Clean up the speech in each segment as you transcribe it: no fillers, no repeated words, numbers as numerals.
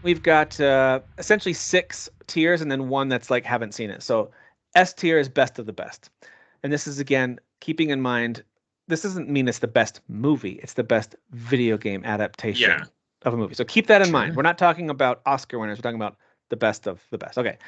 we've got essentially 6 tiers and then one that's like haven't seen it. So S tier is best of the best. And this is again keeping in mind this doesn't mean it's the best movie. It's the best video game Yeah. adaptation of a movie. So keep that in mind. Sure. We're not talking about Oscar winners. We're talking about the best of the best. Okay.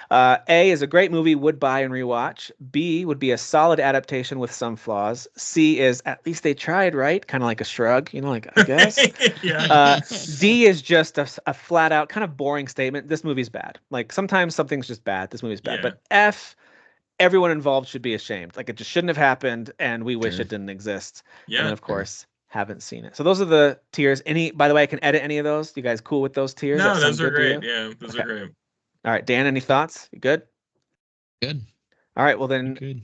A is a great movie, would buy and rewatch. B would be a solid adaptation with some flaws. C is at least they tried, right? Kind of like a shrug, like I guess. Yeah. D is just a flat out kind of boring statement. This movie's bad. Like sometimes something's just bad. This movie's bad. Yeah. But F, everyone involved should be ashamed. Like it just shouldn't have happened, and we wish Sure. it didn't exist. And then Yeah. of course, haven't seen it. So those are the tiers. By the way, I can edit any of those. You guys cool with those tiers? That No, sound those are good to great. you? Yeah, those Okay. are great. All right, Dan, any thoughts? You good? Good. All right, well then Good.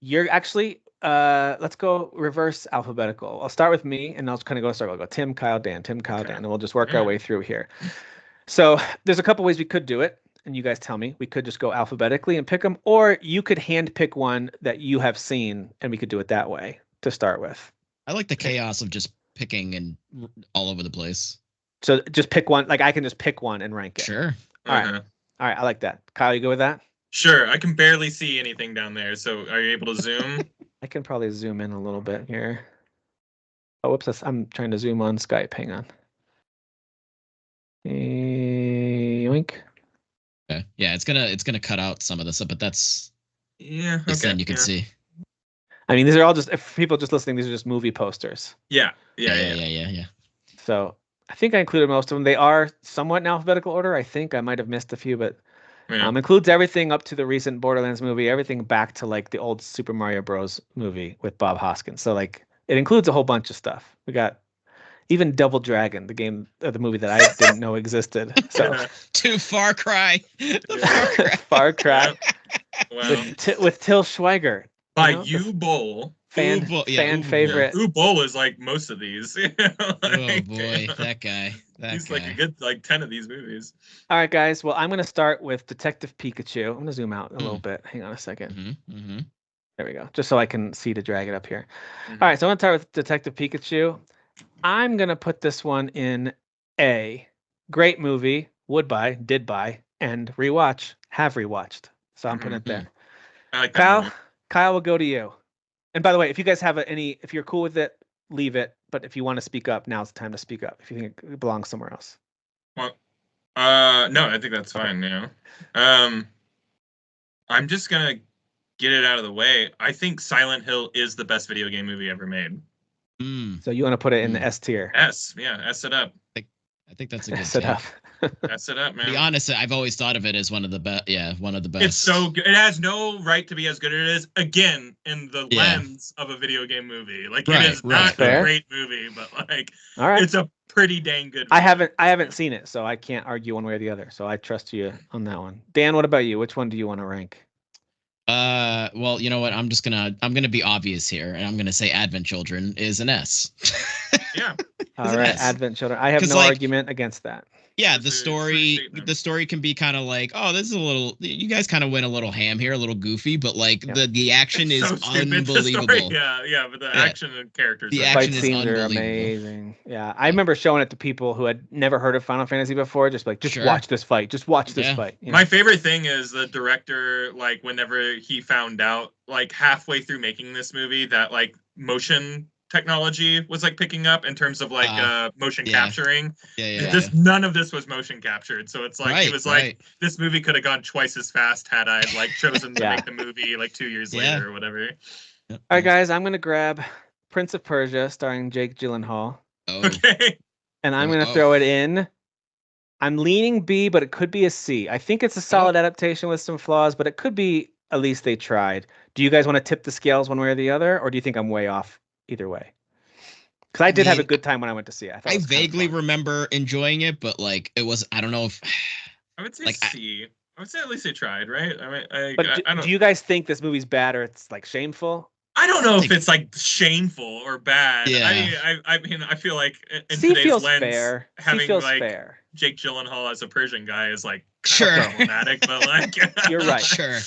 you're actually let's go reverse alphabetical. I'll start with me and I'll just kind of go start. I'll go Tim, Kyle, Dan, Tim, Kyle, Okay. Dan, and we'll just work our Yeah. way through here. So there's a couple ways we could do it, and you guys tell me. We could just go alphabetically and pick them, or you could hand pick one that you have seen, and we could do it that way to start with. I like the chaos of just picking and all over the place. So just pick one. Like I can just pick one and rank it. Sure. All right. Uh-huh. All right, I like that. Kyle, you go with that? Sure. I can barely see anything down there. So are you able to zoom? I can probably zoom in a little bit here. Oh, whoops! I'm trying to zoom on Skype. Hang on. Yoink. Okay. Yeah, it's gonna cut out some of this, but that's Yeah. at least Okay. then you can yeah. see. I mean, these are all just if people just listening. These are just movie posters. Yeah. Yeah. So I think I included most of them. They are somewhat in alphabetical order. I think I might have missed a few, but Yeah. includes everything up to the recent Borderlands movie, everything back to like the old Super Mario Bros. Movie with Bob Hoskins. So like it includes a whole bunch of stuff. We got even Double Dragon, the game, the movie that I didn't know existed. So Yeah. To Far Cry. The Yeah. Far Cry. Far Cry Wow. with Till Schweiger, By know, the U-Bowl. fan Ubo- yeah, fan Ubo. favorite. U-Bowl is like most of these. Oh Like, boy, that guy. he's like a good 10 of these movies. All right, guys. Well, I'm going to start with Detective Pikachu. I'm going to zoom out a little Mm. bit. Hang on a second. Mm-hmm. There we go. Just so I can see to drag it up here. Mhm. All right, so I'm going to start with Detective Pikachu. I'm going to put this one in A. Great movie. Would buy, did buy, and rewatch. Have rewatched. So I'm putting it there. I like that Kyle, movie. Kyle will go to you. And by the way, if you guys have if you're cool with it, leave it. But if you want to speak up, now's the time to speak up. If you think it belongs somewhere else. Well, no, I think that's fine. Yeah. I'm just gonna get it out of the way. I think Silent Hill is the best video game movie ever made. Mm. So you want to put it in the S tier. S, yeah, S it up. I think that's a good S it take. up. S it up, To man. be honest, I've always thought of it as one of the best. Yeah, one of the best. It's so good. It has no right to be as good as it is. Again, in the Yeah. lens of a video game movie, like Right, it is right, not fair. a great movie, but like All right. it's a pretty dang good. I movie. haven't seen it, so I can't argue one way or the other. So I trust you on that one. Dan, what about you? Which one do you want to rank? Well, you know what? I'm gonna be obvious here, and I'm gonna say Advent Children is an S. Yeah. All it right, S? Advent Children. I have 'Cause, no like, argument against that. Yeah, That's the a true story statement. the story can be kind of like, oh, this is a little. You guys kind of went a little ham here, a little goofy, but like Yeah. the action It's is so stupid, the story. unbelievable. Yeah, but the Yeah. action and characters. The are action Fight is scenes are unbelievable. amazing. Yeah, I remember showing it to people who had never heard of Final Fantasy before. Just like, just Sure. watch this fight. Just watch this Yeah. fight. You know? My favorite thing is the director, like, whenever he found out, like, halfway through making this movie, that, like, motion technology was, like, picking up in terms of, like, motion yeah. capturing. Yeah. None of this was motion captured. So it's like, he was like, Right. this movie could have gone twice as fast had I, like, chosen to Yeah. make the movie, like, 2 years Yeah. later or whatever. Yep. All right, guys, I'm gonna grab Prince of Persia, starring Jake Gyllenhaal, Oh, Okay. and I'm gonna Oh. throw it in. I'm leaning B, but it could be a C. I think it's a solid adaptation with some flaws, but it could be at least they tried. Do you guys want to tip the scales one way or the other, or do you think I'm way off either way? Because I did have a mean, good time when I went to see it. thought I it was kinda vaguely fun. remember enjoying it, but like it was. I don't know if. I would say Like, C. I would say at least they tried, right? I mean, But I don't. do you guys think this movie's bad or it's like shameful? I don't know if Like- it's like shameful or bad. Yeah. I mean, I feel like in C today's feels lens, fair. C having feels like fair. Jake Gyllenhaal as a Persian guy is like Sure. problematic, but like You're right. Sure.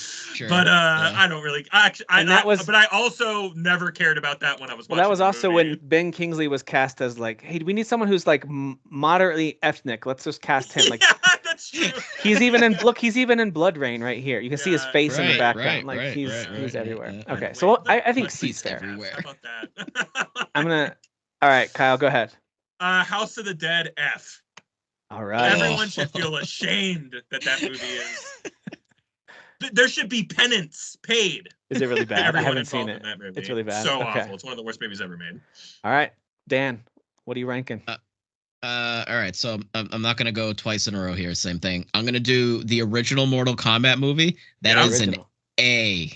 But I don't really. But I also never cared about that when I was. Well, that was watching the also movie. when Ben Kingsley was cast as like, hey, we need someone who's like moderately ethnic. Let's just cast him. Like, yeah, that's true. he's even in Blood Rain right here. You can see his face in the background. Like he's everywhere. Yeah. Okay, so I think C's fair. Everywhere. How about that? I'm gonna. All right, Kyle, go ahead. House of the Dead F. All right. Everyone should feel ashamed that movie is. There should be penance paid. Is it really bad? I haven't seen it. In that movie. It's really bad. So okay. awful. It's one of the worst movies ever made. All right, Dan, what are you ranking? All right, so I'm not gonna go twice in a row here. Same thing. I'm gonna do the original Mortal Kombat movie. That is an A.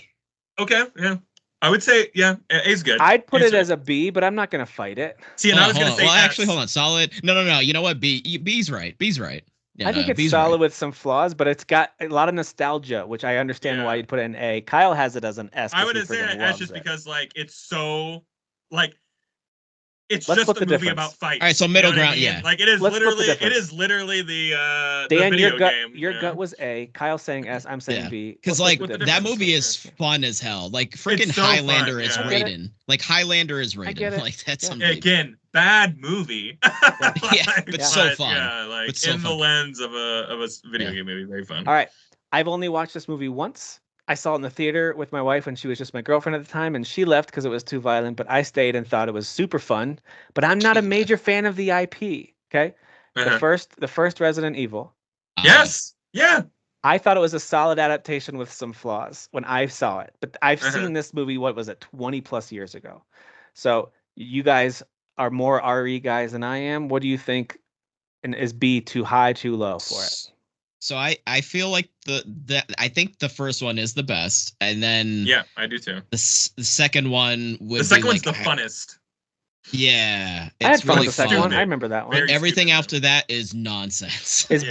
Okay, yeah. I would say, yeah, A's good. I'd put it as a B, but I'm not gonna fight it. See, and I was gonna say, well, actually, hold on. Solid. No. You know what? B's right. B's right. Yeah, I think it's solid with some flaws, but it's got a lot of nostalgia, which I understand why you'd put it in A. Kyle has it as an S. I would say an S just because, like, it's so, like, it's Let's just a movie difference. about fights. All right, so middle ground, yeah. Like, it is literally the Dan, the video game. Your gut was A. Kyle saying S. I'm saying B. Because like that movie is fun as hell. Like freaking so Highlander fun, is Raiden. Like Highlander is Raiden. Like that's something. Again, bad movie. But so fun. Yeah, like but so in fun. the lens of a video game movie, very fun. All right, I've only watched this movie once. I saw it in the theater with my wife when she was just my girlfriend at the time, and she left because it was too violent, but I stayed and thought it was super fun. But I'm not a major fan of the IP, okay? The first Resident Evil. Yes. Yeah. I thought it was a solid adaptation with some flaws when I saw it. But I've seen this movie, what was it, 20 plus years ago. So you guys are more RE guys than I am. What do you think? And is B too high, too low for it? So I feel like I think the first one is the best, and then I do too. The second one would the second be one's like, the funnest. Yeah, I had it's fun really with the second fun. one. I remember that one. Everything after that is nonsense. Is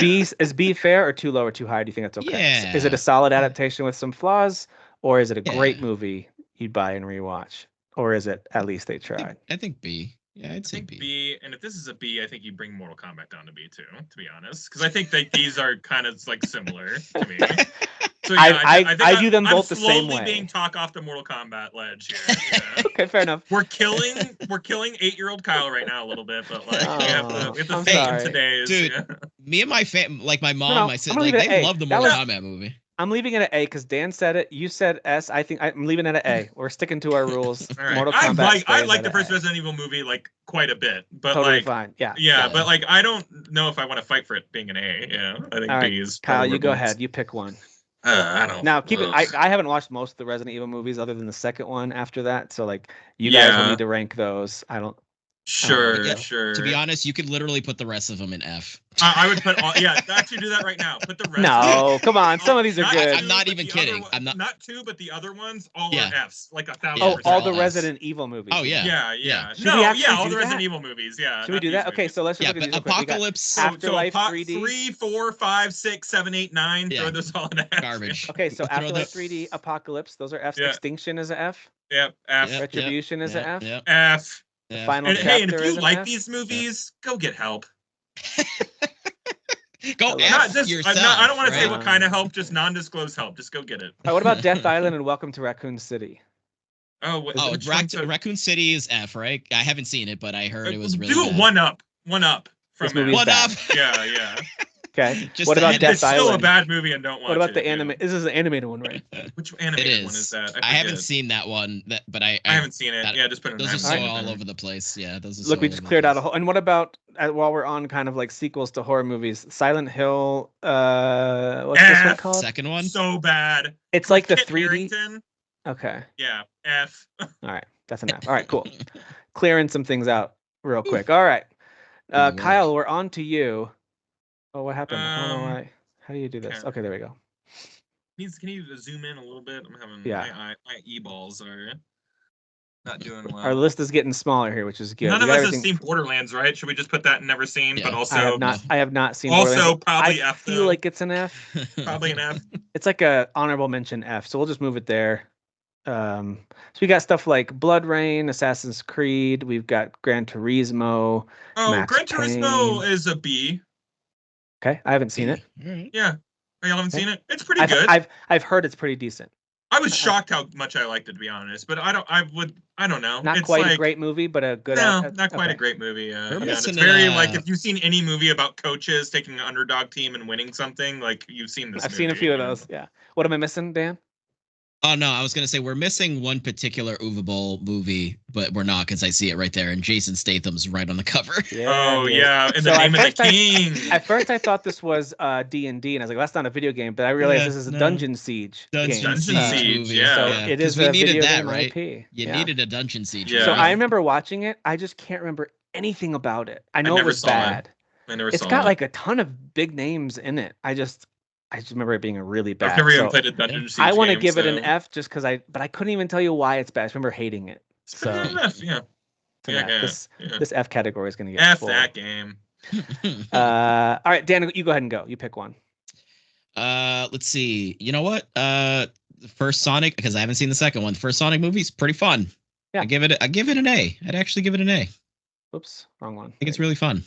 B fair or too low or too high? Do you think that's okay? Yeah. Is it a solid adaptation with some flaws, or is it a great movie you'd buy and rewatch, or is it at least they tried? I think B. Yeah, I'd say B. And if this is a B, I think you bring Mortal Kombat down to B too, to be honest, because I think that these are kind of like similar to me. So yeah, I view them both the same way. I'm slowly being talked off the Mortal Kombat ledge here. Yeah. Okay, fair enough. We're killing 8-year-old Kyle right now a little bit, but like we have to think in today's. Dude, me and my like my mom, my sister, like they love the Mortal Kombat movie. I'm leaving it at A because Dan said it. You said S. I think I'm leaving it at A. We're sticking to our rules. Right. Mortal Kombat. I like the first Resident Evil movie like quite a bit, but totally like fine. Yeah, but like I don't know if I want to fight for it being an A. Yeah, I think B is. Kyle, you go ahead. You pick one. I don't. Now keep it. I haven't watched most of the Resident Evil movies other than the second one. After that, so like you guys will need to rank those. I don't. Sure. To be honest, you could literally put the rest of them in F. I would put all. Yeah, actually do that right now. Put the rest. No, come on. Some of these are good. I'm not even kidding. I'm not two, but the other ones all are Fs, like 1,000%. Oh, all the Resident Evil movies. Oh yeah. Yeah. All the Resident Evil movies. Yeah. Should we do that? Okay, so let's just look at these. Apocalypse. Afterlife 3D. 3, 4, 5, 6, 7, 8, 9. Throw those all in F. Garbage. Okay, so Afterlife 3D, Apocalypse. Those are Fs. Extinction is an F. Yep. F. Retribution is an F. F. The final and chapter and if you is like these movies, go get help. Go F yourself. I don't want to say what kind of help, just non-disclosed help. Just go get it. What about Death Island and Welcome to Raccoon City? Raccoon City is F, right? I haven't seen it, but I heard it was really do it bad. one up from it. One up. Yeah. Okay. What about Death Island? It's still a bad movie and don't watch it. What about the anime? This is an animated one, right? Which animated one is that? I haven't seen that one, but I haven't seen it. Yeah, just put it. Those are so all over the place. Yeah, those are. Look, we just cleared out a whole. And what about while we're on kind of like sequels to horror movies? Silent Hill. What's this one called? Second one. So bad. It's like the Kit 3D. Harington. Okay. Yeah. F. All right, that's an F. All right, cool. Clearing some things out real quick. All right, Kyle, we're on to you. Oh, what happened? I don't know why. How do you do this? Okay, there we go. Can you zoom in a little bit? I'm having my e-balls are not doing well. Our list is getting smaller here, which is good. None of us have seen Borderlands, right? Should we just put that in never seen? Yeah. But also, I have not seen. Also, probably I F. feel like it's an F. Probably an F. It's like a honorable mention F, so we'll just move it there. So we got stuff like Blood Rain, Assassin's Creed. We've got Gran Turismo. Gran Turismo is a B. Okay, I haven't seen it. Yeah. Oh, y'all haven't Okay. seen it? It's pretty good. I've heard it's pretty decent. I was shocked how much I liked it, to be honest. But I don't know. Not It's quite like, a great movie, but a good. no, not quite okay. a great movie. Yeah, We're and missing it's very a- like if you've seen any movie about coaches taking an underdog team and winning something, like you've seen this. I've seen a few of those. Yeah. What am I missing, Dan? Oh no, I was gonna say we're missing one particular Uwe Boll movie, but we're not because I see it right there, and Jason Statham's right on the cover. Oh yeah, in the So name of the king. At first, I thought this was D&D, and I was like, well, "That's not a video game." But I realized this is a Dungeon Siege game. Dungeon Siege, movie. yeah. So Yeah, it 'cause is we a needed video that, game right? IP. You Yeah. needed a Dungeon Siege. Yeah. So movie. I remember watching it. I just can't remember anything about it. I know it never was saw it. bad. I never It's saw got it. like a ton of big names in it. I just remember it being a really bad. I've never even so played a Dungeon Siege. I want to game, give it so- an F just because but I couldn't even tell you why it's bad. I just remember hating it. It's So an F, yeah. this F category is going to get F full. that game. All right, Dan, you go ahead and go. You pick one. Let's see. You know what? The first Sonic, because I haven't seen the second one. The first Sonic movie is pretty fun. Yeah. I give it an A. I'd actually give it an A. I Oops, wrong one. think it's really fun.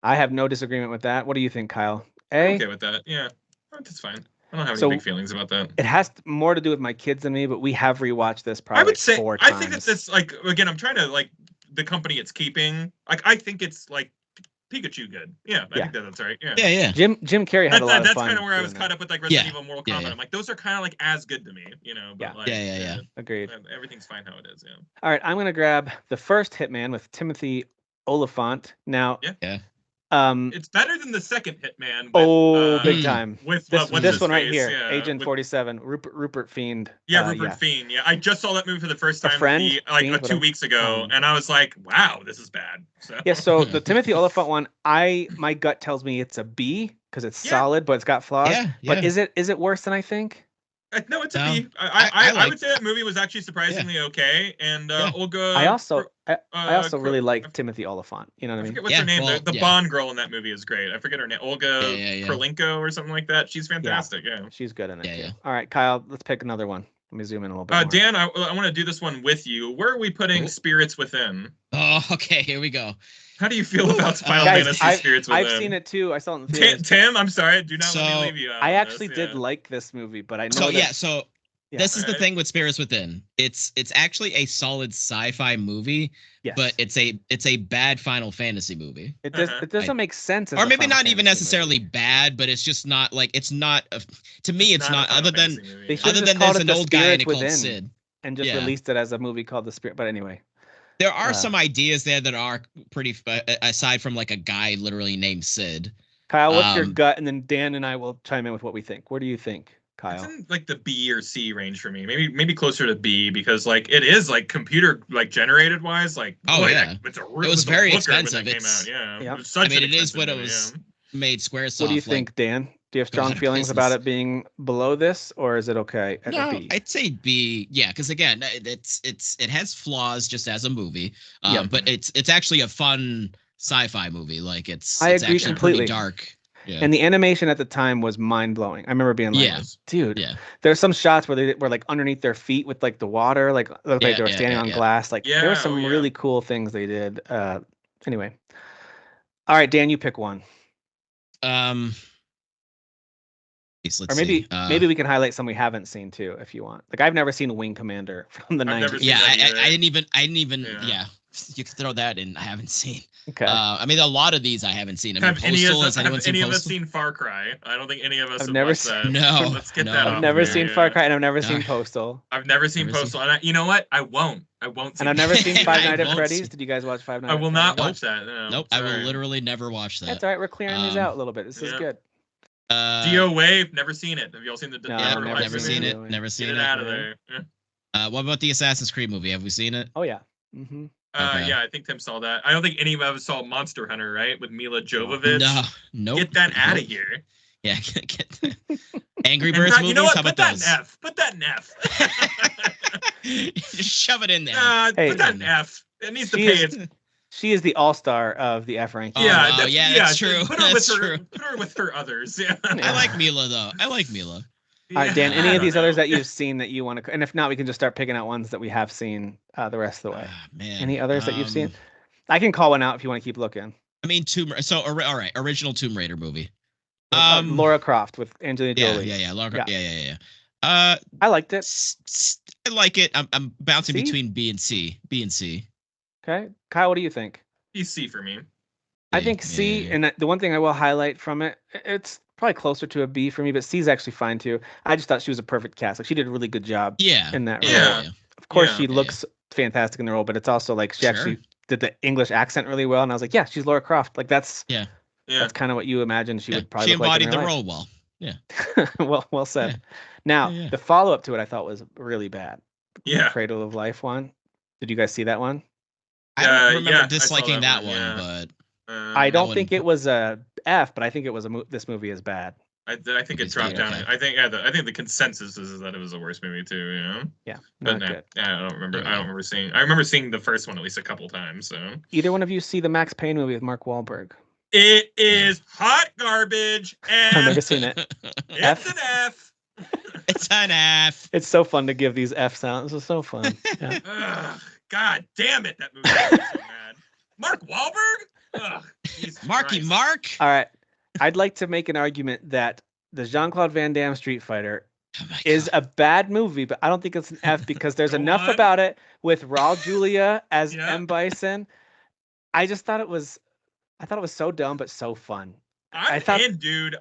I have no disagreement with that. What do you think, Kyle? I'm A. okay with that. Yeah, that's fine. I don't have So- any big feelings about that. It has more to do with my kids than me, but we have rewatched this probably I would say 4 I times. think that it's like again. I'm trying to like the company it's keeping. Like I think it's like Pikachu good. Yeah, I think that's right. Yeah. Yeah. Jim Carrey had a lot of That's fun. kind of where I was doing caught that. up with like Resident Yeah. Evil, Mortal Yeah, Kombat. yeah. I'm like those are kind of like as good to me, you know. But Yeah. like, Yeah. Agreed. Everything's fine how it is. Yeah. All right, I'm gonna grab the first Hitman with Timothy Oliphant. Now, Yeah. It's better than the second Hitman. With, big time. With This what's this his one right face, here, yeah, Agent with- 47, Rupert Fiend. Yeah, Rupert Fiend. Yeah, I just saw that movie for the first A time Friend? like Fiend, 2 whatever. weeks ago, and I was like, "Wow, this is bad." So. Yeah, so the Timothy Oliphant one, my gut tells me it's a B because it's Yeah. solid, but it's got flaws. Yeah. But is it worse than I think? No, it's a No. B. I I like- would say that movie was actually surprisingly okay, and Yeah. Olga. I also really like I Timothy Oliphant. You know what I mean? forget what's her name. well, The Bond girl in that movie is great. I forget her name. Olga Yeah. Kurlenko or something like that. She's fantastic. Yeah. She's good in it. Yeah, too. yeah. All right, Kyle, let's pick another one. Let me zoom in a little bit more. Dan, I want to do this one with you. Where are we putting Cool. Spirits Within? Oh, okay. Here we go. How do you feel about Final Guys, Fantasy Spirits Within? I've seen it too. I saw it in the theaters. Tim, I'm sorry. Do not let So, me leave you out. I on actually this, did yeah. like this movie, but I know So that, so this is the Alright. thing with Spirits Within. It's actually a solid sci-fi movie, yes. but it's a bad Final Fantasy movie. it doesn't make sense. As Or a maybe Final not even Fantasy necessarily movie. bad, but it's just not like to me it's not a Final other than Fantasy movie, They yeah. should- other just than called there's it an The old guy in Spirits it called Within. Sid. and just Yeah. released it as a movie called The Spirit. But anyway, There are some ideas there that are pretty aside from like a guy literally named Sid. Kyle, what's your Um, gut? And then Dan and I will chime in with what we think. Where do you think, It's Kyle? in like the B or C range for me. Maybe closer to B because like it is like computer like generated wise like Oh, boy, yeah. it's a It was very expensive. when that came It's- out. Yeah, Yep. It was such I mean, an it is expensive what it movie, was. yeah. Made Squaresoft. What do you like, think, Dan? Do you have go strong out of feelings about business. it being below this, or is it okay at a No, B? I'd say B. Yeah, because again, it has flaws just as a movie. Yeah. But it's actually a fun sci-fi movie. Like it's I it's agree actually completely. pretty dark. Yeah. And the animation at the time was mind blowing. I remember being like, Yeah. dude, Yeah. there's some shots where they were like underneath their feet with like the water, like looked like they were standing on glass. Like there were Yeah, some oh, yeah. really cool things they did. Anyway. All right, Dan, you pick one. Let's Or maybe see. maybe we can highlight some we haven't seen too, if you want. Like I've never seen Wing Commander from the I've never 90s. seen Yeah, that either. I didn't even. Yeah. Yeah, you could throw that in. I haven't seen. Okay. I mean, a lot of these I haven't seen. I mean, Have any Postal. of Has us, anyone seen of us Postal? seen Far Cry? I don't think any of us I've have never watched seen- that. No, Let's get no. that. I've off never there, seen yeah. Far Cry and I've never No. seen Postal. I've never seen Never seen- Postal, and you know what? I won't. I won't. And I've never seen I Five Nights at won't Freddy's. see- Did you guys watch Five Nights I at will Freddy's? not watch that. No, Nope, I will sorry. literally never watch that. That's all right. We're clearing these out a little bit. This is yeah. good. DO Wave, never seen it. Have y'all seen the? No, Yeah, I've never seen it. really. Never Get seen it it. out of there. Yeah. What about the Assassin's Creed movie? Have we seen it? Oh yeah. Mm-hmm. Okay. Yeah, I think Tim saw that. I don't think any of us saw Monster Hunter, right? With Milla Jovovich. No, nope. Get that out of Nope. here. Yeah, get Angry And Birds that- movies. you know what? How Put about that in those? F. Put that in F. Just shove it in there. Hey. Put that in F. It needs to She pay is- its. She is the all-star of the F ranking. Yeah, wow, yeah, that's true. Put her That's with her. true. Put her with her others. Yeah. I like Mila though. I like Mila. All right, Dan. Yeah, Any I of these don't others know. that you've seen that you want to, and if not, we can just start picking out ones that we have seen the rest of the way. Ah, man. Any others that you've seen? I can call one out if you want to keep looking. I mean, all right, original Tomb Raider movie. Laura Croft with Angelina Jolie. Yeah. Laura, Yeah. yeah. I liked it. I like it. I'm bouncing C? between B and C. B and C. Okay, Kyle, what do you think? He's C for me. I think C, and the one thing I will highlight from it, it's probably closer to a B for me, but C is actually fine too. I just thought she was a perfect cast. Like she did a really good job in that role. Yeah. Of course, she looks fantastic in the role, but it's also like she actually did the English accent really well, and I was like, yeah, she's Laura Croft. Like that's kind of what you imagine she would probably she look like in embodied real the life. role well. Yeah. well said. Yeah. Now the follow up to it, I thought was really bad. Yeah. Cradle of Life one. Did you guys see that one? I don't remember disliking that one, but I don't think it was a F, but I think it was this movie is bad. I think it dropped down. I think the consensus is that it was the worst movie too. You know. Yeah. But good. I don't remember. I don't remember seeing. I remember seeing the first one at least a couple times. So. Either one of you see the Max Payne movie with Mark Wahlberg? It is hot garbage. And I've never seen it. It's an F. It's an F. It's so fun to give these F sounds. It's so fun. Yeah. Ugh, God damn it! That movie was so bad. Mark Wahlberg. Ugh, Marky Mark. All right. I'd like to make an argument that the Jean-Claude Van Damme Street Fighter is a bad movie, but I don't think it's an F because there's enough about it with Raul Julia as M. Bison. I thought it was so dumb but so fun. Dude,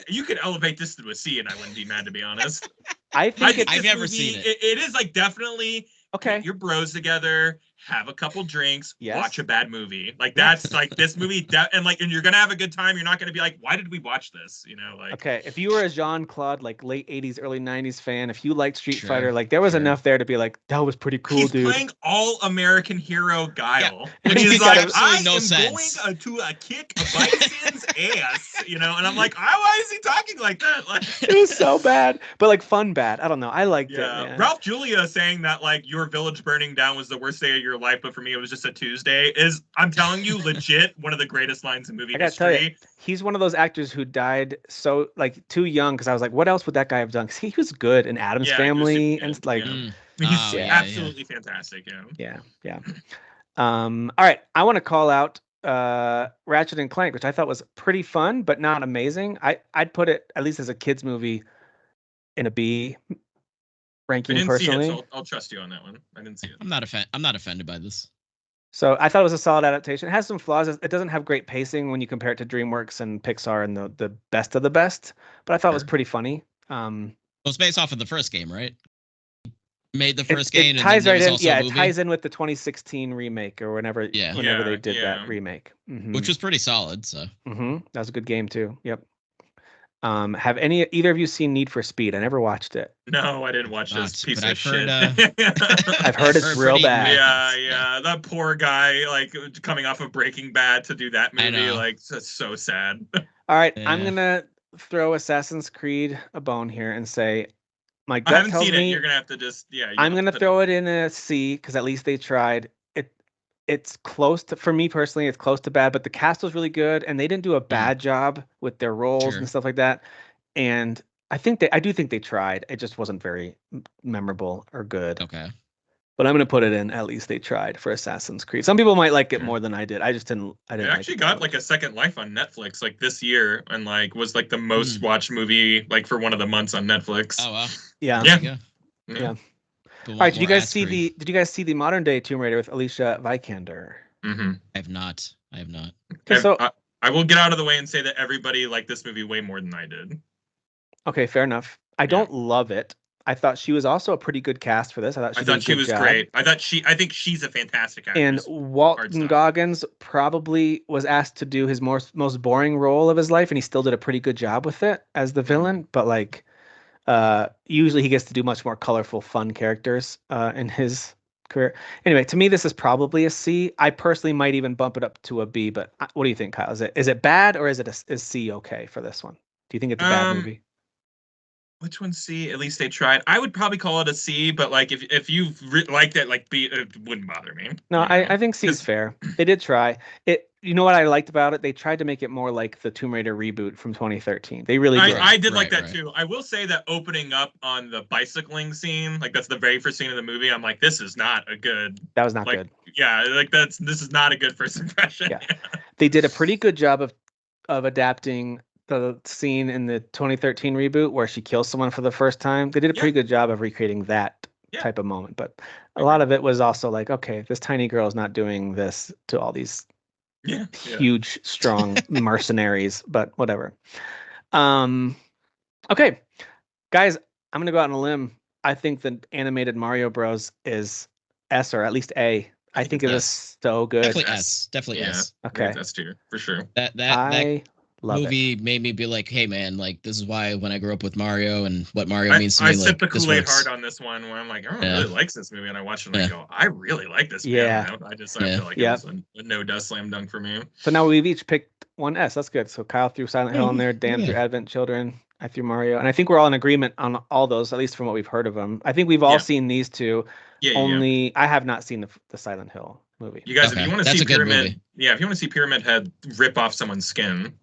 you could elevate this to a C and I wouldn't be mad, to be honest. I've never seen it. It is like definitely okay. Your bros together, have a couple drinks, watch a bad movie. Like that's like this movie, and you're gonna have a good time. You're not gonna be like, why did we watch this? You know, like okay. If you were a Jean-Claude like late '80s, early '90s fan, if you liked Street Fighter, like there was enough there to be like, that was pretty cool, dude. He's playing all American hero Guile, and he's like, I am going to kick a bison's ass, you know, and I'm like, why is he talking like that? Like it was so bad, but like fun bad. I don't know. I liked it. Man. Ralph Julia saying that like your village burning down was the worst day of your life, but for me it was just a Tuesday is, I'm telling you, legit one of the greatest lines in movie history. He's one of those actors who died so like too young, because I was like, what else would that guy have done? Because he was good in Addams Family and like he's absolutely fantastic. Yeah. All right, I want to call out Ratchet and Clank, which I thought was pretty fun but not amazing. I'd put it, at least as a kids movie, in a B ranking. I didn't personally see it, so I'll trust you on that one. I didn't see it. I'm not offended by this. So I thought it was a solid adaptation. It has some flaws. It doesn't have great pacing when you compare it to DreamWorks and Pixar and the best of the best, but I thought it was pretty funny. Well, it's based off of the first game, right? Made the first game. It ties right in. Yeah, it ties in with the 2016 remake or whenever they did that remake, which was pretty solid. So that was a good game too. Yep. Have either of you seen Need for Speed? I never watched it. No, I didn't watch this piece of shit. I've heard it's real bad. Yeah. That poor guy, like coming off of Breaking Bad to do that movie, like that's so sad. All right, I'm gonna throw Assassin's Creed a bone here and say my gut tells me you're gonna have to just I'm gonna throw it in a C because at least they tried. It's close to, for me personally, it's close to bad, but the cast was really good and they didn't do a bad job with their roles and stuff like that. And I do think they tried. It just wasn't very memorable or good. Okay. But I'm going to put it in, at least they tried, for Assassin's Creed. Some people might like it more than I did. I just didn't. It actually got like a second life on Netflix like this year, and like was like the most watched movie like for one of the months on Netflix. Oh wow. Yeah. All right, did you guys see the modern day Tomb Raider with Alicia Vikander? Mm-hmm. I have not. Okay, so I will get out of the way and say that everybody liked this movie way more than I did. Okay, fair enough. I don't love it. I thought she was also a pretty good cast for this. I thought she was great. I think she's a fantastic actress. And Walton Goggins probably was asked to do his most boring role of his life, and he still did a pretty good job with it as the villain. But like, usually he gets to do much more colorful, fun characters in his career. Anyway, to me, this is probably a C. I personally might even bump it up to a B. But what do you think, Kyle? Is it bad, or is C okay for this one? Do you think it's a bad movie? Which one C? At least they tried. I would probably call it a C, but like if you liked it, like B, it wouldn't bother me. No, I think C is fair. They did try it. You know what I liked about it? They tried to make it more like the Tomb Raider reboot from 2013. They really did. I did like that too. I will say that opening up on the bicycling scene, like that's the very first scene of the movie. I'm like, this is not a good. That was not good. Yeah, like this is not a good first impression. Yeah, they did a pretty good job of adapting the scene in the 2013 reboot where she kills someone for the first time. They did a pretty good job of recreating that type of moment, but a lot of it was also like, okay, this tiny girl is not doing this to all these huge, strong mercenaries, but whatever. Okay, guys, I'm gonna go out on a limb. I think the animated Mario Bros. Is S or at least A. I think it was so good. Definitely S. Definitely S. Okay. That's tier for sure. That movie made me be like, hey man, like this is why when I grew up with Mario and what Mario means to me. I sipped the like, Kool-Aid hard on this one where I'm like, everyone really likes this movie, and I watched it and I go, I really like this movie. I feel like it was a no-dust slam dunk for me. So now we've each picked one S. That's good. So Kyle threw Silent Hill in there, Dan threw Advent Children, I threw Mario, and I think we're all in agreement on all those, at least from what we've heard of them. I think we've all seen these two. Only I have not seen the Silent Hill movie. You guys, if you want to see Pyramid, if you want to see Pyramid Head rip off someone's skin,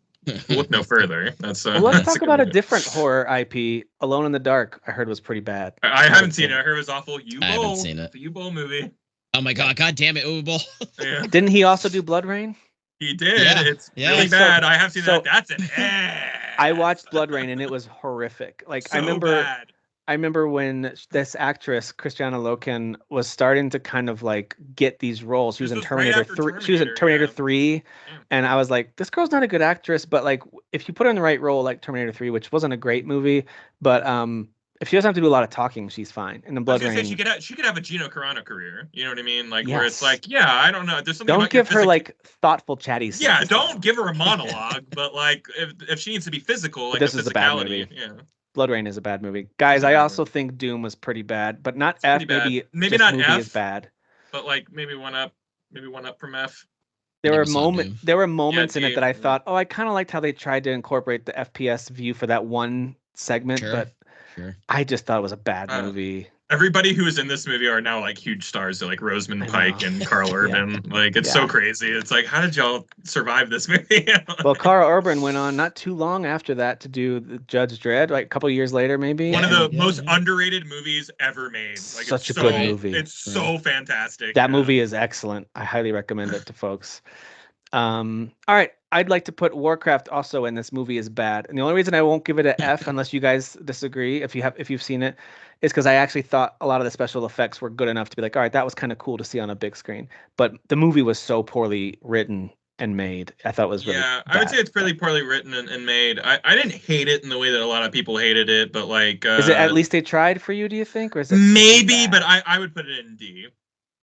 look no further. That's well, let's talk about a different horror IP. Alone in the Dark, I heard was pretty bad. I haven't seen it. I heard it was awful. I haven't seen it. The U-Bowl movie. Oh my god damn it, U-Bowl. Didn't he also do Blood Rain? He did. It's really bad. I have seen that. That's an I watched Blood Rain and it was horrific. Like I remember when this actress Christiana Loken was starting to kind of like get these roles. She was in Terminator 3. She was in Terminator 3, and I was like, this girl's not a good actress, but like if you put her in the right role, like Terminator 3, which wasn't a great movie, but if she doesn't have to do a lot of talking, she's fine. In the Blood Rain, she could have a Gino Carano career. You know what I mean? Like where it's like, I don't know. There's something. Don't give her like thoughtful, chatty. Yeah, don't give her a monologue. But like if she needs to be physical, like this is a bad movie. Yeah. Blood Rain is a bad movie, guys. I also think Doom was pretty bad, but not F. Maybe not F. Is bad, but like maybe one up from F. There were moments in it that I thought, I kind of liked how they tried to incorporate the FPS view for that one segment, but I just thought it was a bad movie. Everybody who is in this movie are now like huge stars. They're like Rosamund Pike and Carl Urban. Like it's so crazy. It's like, how did y'all survive this movie? Well, Carl Urban went on not too long after that to do the Judge Dredd, like a couple years later, maybe. One of the most underrated movies ever made. Like such a good movie. It's so fantastic. That movie is excellent. I highly recommend it to folks. All right. I'd like to put Warcraft also in this movie is bad. And the only reason I won't give it an F unless you guys disagree, if you've seen it, is because I actually thought a lot of the special effects were good enough to be like, all right, that was kind of cool to see on a big screen. But the movie was so poorly written and made. I thought it was really bad. I would say it's pretty poorly written and made. I didn't hate it in the way that a lot of people hated it, but like is it at least they tried for you, do you think? Or is it maybe, but I would put it in D.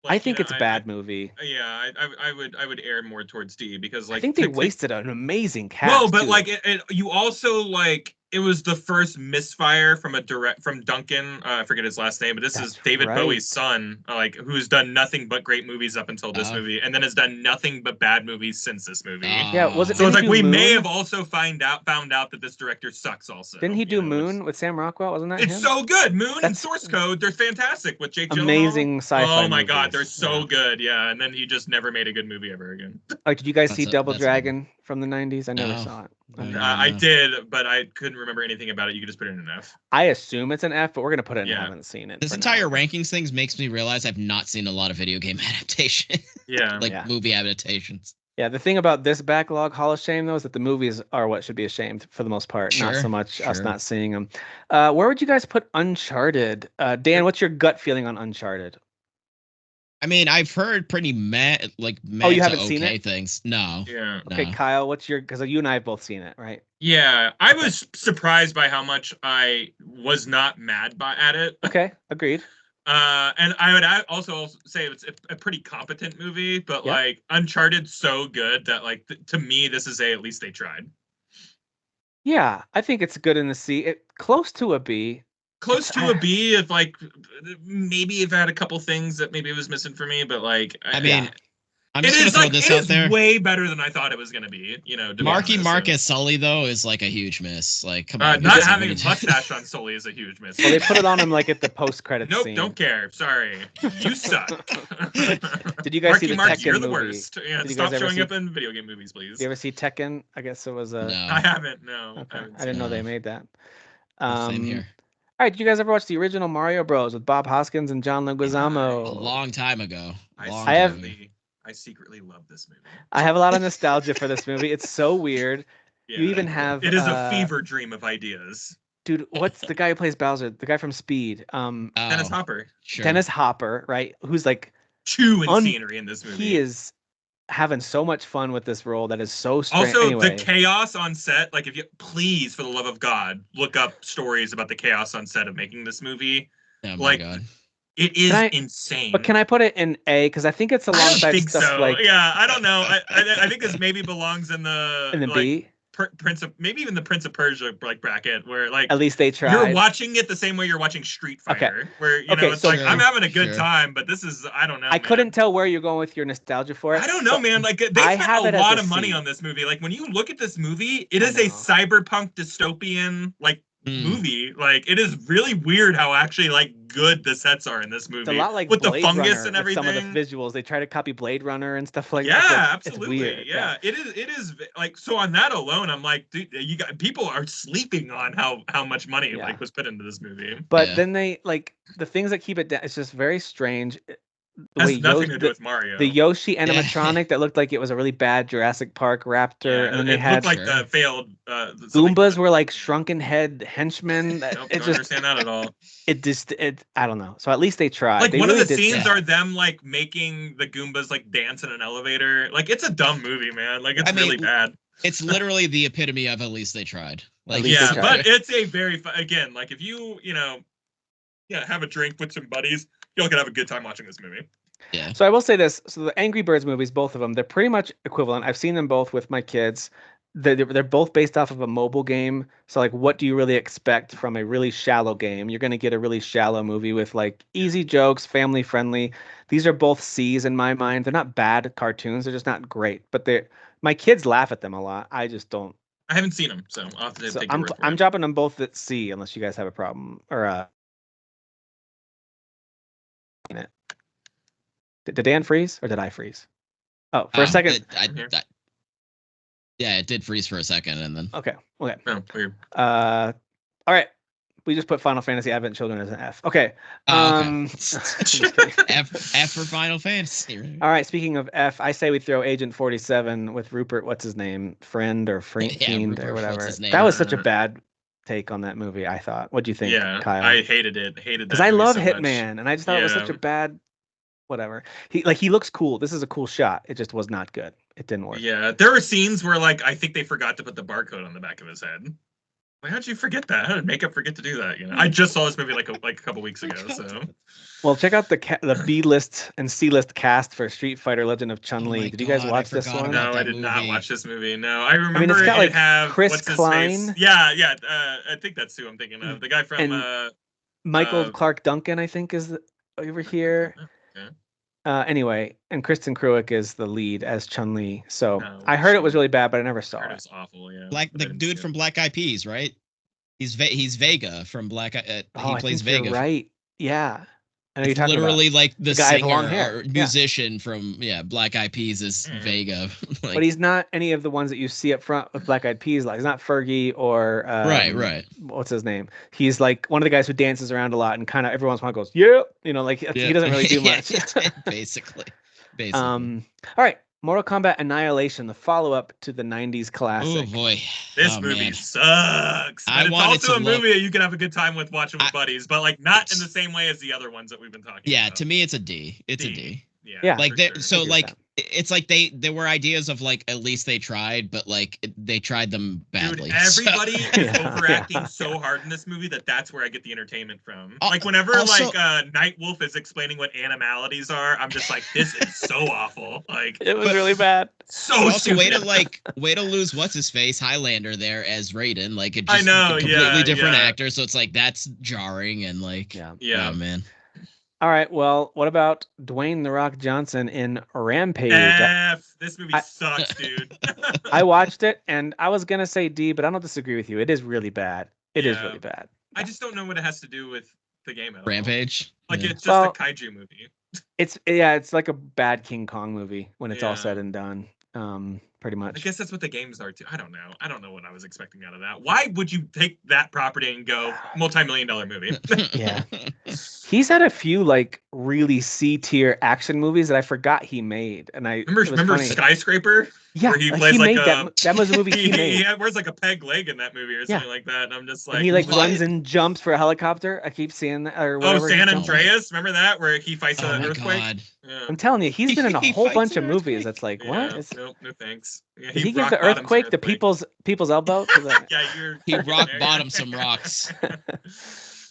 Like, I think it's a bad movie. Yeah, I would err more towards D because like I think they wasted an amazing cast. No, but like you also like it was the first misfire from Duncan. I forget his last name, but this is David Bowie's son, like who's done nothing but great movies up until this movie, and then has done nothing but bad movies since this movie. Yeah, was it? So it's like we may have also found out that this director sucks. Also, didn't he do Moon with Sam Rockwell? Wasn't that? It's so good. Moon and Source Code, they're fantastic with Jake Gyllenhaal. Amazing sci-fi. Oh my god, they're so good. Yeah, and then he just never made a good movie ever again. Like, did you guys see Double Dragon from the 90s? I never saw it. I did, but I couldn't remember anything about it. You could just put it in an F. I assume it's an F, but we're gonna put it in. I haven't seen it. This entire rankings things makes me realize I've not seen a lot of video game adaptation. Movie adaptations. Yeah, the thing about this backlog Hall of Shame though is that the movies are what should be ashamed for the most part, not so much us not seeing them. Where would you guys put Uncharted? Dan, what's your gut feeling on Uncharted? I mean, I've heard pretty mad you haven't seen it? Things. No. Yeah. Okay, Kyle, what's your? Because you and I have both seen it, right? Yeah, I was surprised by how much I was not mad at it. Okay, agreed. And I would also say it's a pretty competent movie, but like Uncharted's so good that like to me this is at least they tried. Yeah, I think it's good in the C. Close to a B. Close to a B, if like maybe if I had a couple things that maybe it was missing for me, but like I mean, I'm just gonna throw this out there. Way better than I thought it was gonna be. You know, Marcus Sully though is like a huge miss. Like, come on, not having a mustache on Sully is a huge miss. Well, they put it on him like at the post-credits scene. Nope, don't care. Sorry, you suck. Did you guys see the Tekken you're movie? the worst. Yeah, stop showing up in video game movies, please. Did you ever see Tekken? I guess it was a. No. I haven't. No, okay. I didn't know they made that. Same here. All right, did you guys ever watch the original Mario Bros. With Bob Hoskins and John Leguizamo? A long time ago. I secretly love this movie. I have a lot of nostalgia for this movie. It's so weird. You even have it is a fever dream of ideas. Dude, what's the guy who plays Bowser? The guy from Speed. Dennis Hopper. Sure. Dennis Hopper, right? Who's like chewing scenery in this movie. He is having so much fun with this role that is so strange. Also, anyway. the chaos on set, like if you please, for the love of God, look up stories about the chaos on set of making this movie. Oh my God. It is insane. But can I put it in A? Because I think it's alongside I don't think stuff so. like I don't know. I think this maybe belongs in the B. Prince of maybe even the Prince of Persia bracket where like at least they tried. You're watching it the same way you're watching Street Fighter, where you know it's like I'm having a good time, but this is I don't know. I couldn't tell where you're going with your nostalgia for it. I don't know, man. Like they spent a lot of money on this movie. Like when you look at this movie, it is a cyberpunk dystopian movie. Like it is really weird how actually like good the sets are in this movie. It's a lot like with Blade the fungus Runner, and everything. Some of the visuals they try to copy Blade Runner and stuff like that. Yeah, absolutely. It's weird. Yeah, it is like so. On that alone, I'm like, dude, you got people are sleeping on how much money like was put into this movie. But then they like the things that keep it down. It's just very strange. Has nothing to do with Mario. The Yoshi animatronic that looked like it was a really bad Jurassic Park raptor, and then they had looked like the failed Goombas were like shrunken head henchmen. Nope, don't understand that at all. It I don't know. So at least they tried. Like they one really of the scenes are them like making the Goombas like dance in an elevator. Like it's a dumb movie, man. Like it's really bad. It's literally the epitome of at least they tried. Like but it's a very again like if you have a drink with some buddies. You're gonna have a good time watching this movie. Yeah. So I will say this: so the Angry Birds movies, both of them, they're pretty much equivalent. I've seen them both with my kids. They're both based off of a mobile game. So like, what do you really expect from a really shallow game? You're gonna get a really shallow movie with like easy jokes, family friendly. These are both C's in my mind. They're not bad cartoons. They're just not great. But my kids laugh at them a lot. I just don't. I haven't seen them, so I'll have to take your word for I'm it. dropping them both at C, unless you guys have a problem or it. Did Dan freeze or did I freeze? Oh, for a second. Yeah, it did freeze for a second and then. Okay. Oh, weird. All right. We just put Final Fantasy Advent Children as an F. Okay. F for Final Fantasy. Right? All right. Speaking of F, I say we throw Agent 47 with Rupert. What's his name? Fiend or whatever. That was such a bad take on that movie. I thought. What do you think, Kyle? I hated it. Because I love Hitman, and I just thought it was such a bad. Whatever. He looks cool. This is a cool shot. It just was not good. It didn't work. Yeah, there were scenes where like I think they forgot to put the barcode on the back of his head. Why how'd you forget that? How did makeup forget to do that? You know, I just saw this movie like a couple weeks ago. So, well, check out the B list and C list cast for Street Fighter: Legend of Chun-Li. Did you guys watch this one? No, I did not watch this movie. No, I remember it's got like have Chris Klein. Yeah. I think that's who I'm thinking of. The guy from Michael Clark Duncan, I think, is over here. Okay. Anyway, and Kristen Cruick is the lead as Chun-Li. So I heard it was really bad, but I never saw it. It was awful. Yeah. The dude from Black Eyed Peas, right? He's Vega from Black. He plays Vega. You're right. Yeah. I know it's you're literally about like the singer or musician from Black Eyed Peas is Vega. But he's not any of the ones that you see up front with Black Eyed Peas. Like he's not Fergie or right. What's his name? He's like one of the guys who dances around a lot and kind of every once in a while goes, yeah, like he doesn't really do much. Basically. All right. Mortal Kombat Annihilation, the follow-up to the 90s classic. Oh, boy. This movie sucks. But it's also a movie you can have a good time with watching with buddies, but like not in the same way as the other ones that we've been talking about. Yeah, to me, it's a D. It's a D. Yeah. Like, so like, it's like there were ideas of like, at least they tried, but like they tried them badly. Dude, everybody is overacting so hard in this movie that's where I get the entertainment from. Like whenever Night Wolf is explaining what animalities are, I'm just like, this is so awful. Like it was really bad. So stupid. way to lose what's his face Highlander there as Raiden. Like it just completely different actor. So it's like that's jarring and like oh man. All right, well, what about Dwayne "The Rock" Johnson in Rampage? This movie sucks, dude. I watched it, and I was going to say D, but I don't disagree with you. It is really bad. It is really bad. I just don't know what it has to do with the game at all. Rampage? Like, it's just a kaiju movie. It's like a bad King Kong movie when it's all said and done. Pretty much. I guess that's what the games are too. I don't know what I was expecting out of that. Why would you take that property and go multi-million-dollar movie? Yeah. He's had a few like really C-tier action movies that I forgot he made. And I remember Skyscraper? Yeah, where he plays like a that was a movie he made. He wears like a peg leg in that movie or something like that, and I'm just like, and he like runs and jumps for a helicopter. I keep seeing that. Or whatever San Andreas, remember that where he fights an earthquake? Yeah. I'm telling you, he's been in a whole bunch of movies. That's like, what? Nope, no thanks. Yeah, did he give the earthquake the people's elbow? He rock bottomed some rocks.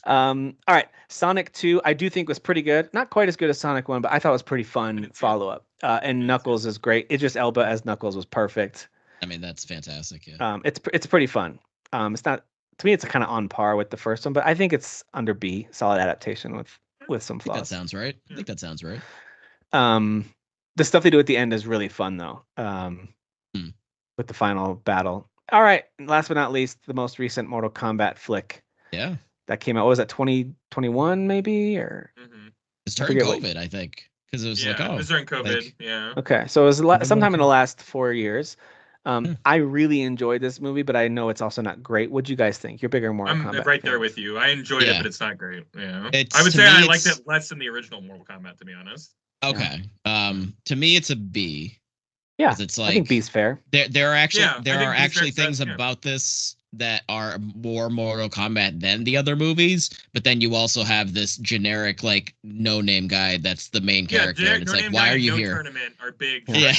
All right, Sonic 2, I do think was pretty good. Not quite as good as Sonic 1, but I thought it was pretty fun follow-up. And Knuckles is great. Idris Elba as Knuckles was perfect. I mean, that's fantastic. Yeah. It's pretty fun. It's not, to me, it's kind of on par with the first one, but I think it's under B, solid adaptation with some flaws. That sounds right. I think that sounds right. The stuff they do at the end is really fun though. With the final battle. All right, last but not least, the most recent Mortal Kombat flick. Yeah. That came out. What was that, 2021 maybe, or? It's during COVID, I think, because it was it was during COVID. Yeah. Okay, so it was sometime in the last 4 years. I really enjoyed this movie, but I know it's also not great. What'd you guys think? You're bigger Mortal Kombat. I'm right there with you. I enjoyed it, but it's not great. Yeah. I would say I liked it less than the original Mortal Kombat, to be honest. Okay. To me, it's a B. Yeah, it's like, I think B's fair. There are actually things about this that are more Mortal Kombat than the other movies, but then you also have this generic, like, no-name guy that's the main character, and it's like, why are you here? Tournament are big. Yeah.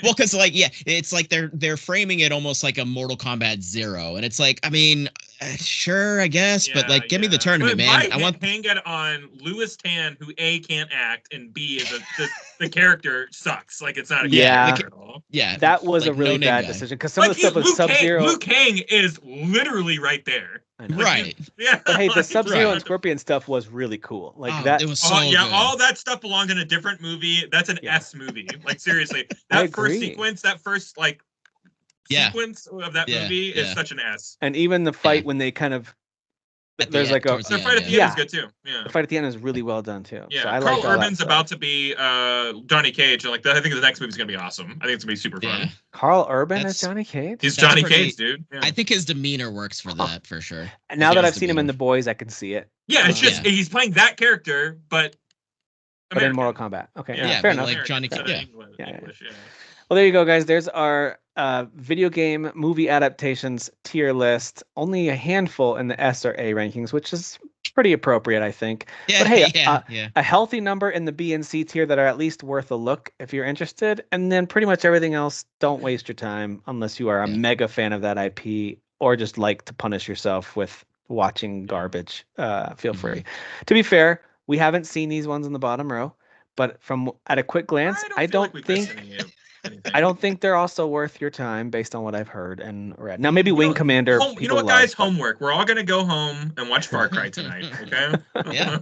Well, because it's like they're framing it almost like a Mortal Kombat 0, and it's like, I mean, sure, I guess, but like, give me the tournament, man. I want hang it on Louis Tan, who A, can't act, and B, is the character sucks. Like, it's not a character at all. Yeah, that was a really bad decision, because some of the stuff was Sub-Zero. Liu Kang is literally right there. Right. Yeah. But hey, the Sub-Zero and Scorpion stuff was really cool. Like that. It was so good. All that stuff belonged in a different movie. That's an S movie. Like, seriously, that first sequence, sequence of that movie is such an S. And even the fight when they kind of there's like a the fight at the end is good too. Yeah, the fight at the end is really well done too. Yeah, so I Carl Urban's about to be Johnny Cage, and like I think the next movie's gonna be awesome. I think it's gonna be super fun. Carl Urban as Johnny Cage. He's Johnny Cage, dude. Yeah. I think his demeanor works for that for sure. And now that I've seen him in The Boys, I can see it. Yeah, it's just he's playing that character, but in Mortal Kombat. Okay, fair enough. Like Johnny Cage. English. Well, there you go, guys. There's our video game movie adaptations tier list. Only a handful in the S or A rankings, which is pretty appropriate, I think. Yeah, but hey, a healthy number in the B and C tier that are at least worth a look if you're interested. And then pretty much everything else, don't waste your time unless you are a mega fan of that IP or just like to punish yourself with watching garbage. Feel free. To be fair, we haven't seen these ones in the bottom row, but at a quick glance, I don't think they're also worth your time based on what I've heard and read. Now, maybe Wing Commander. You know what, guys? Homework. We're all going to go home and watch Far Cry tonight, okay? Yeah.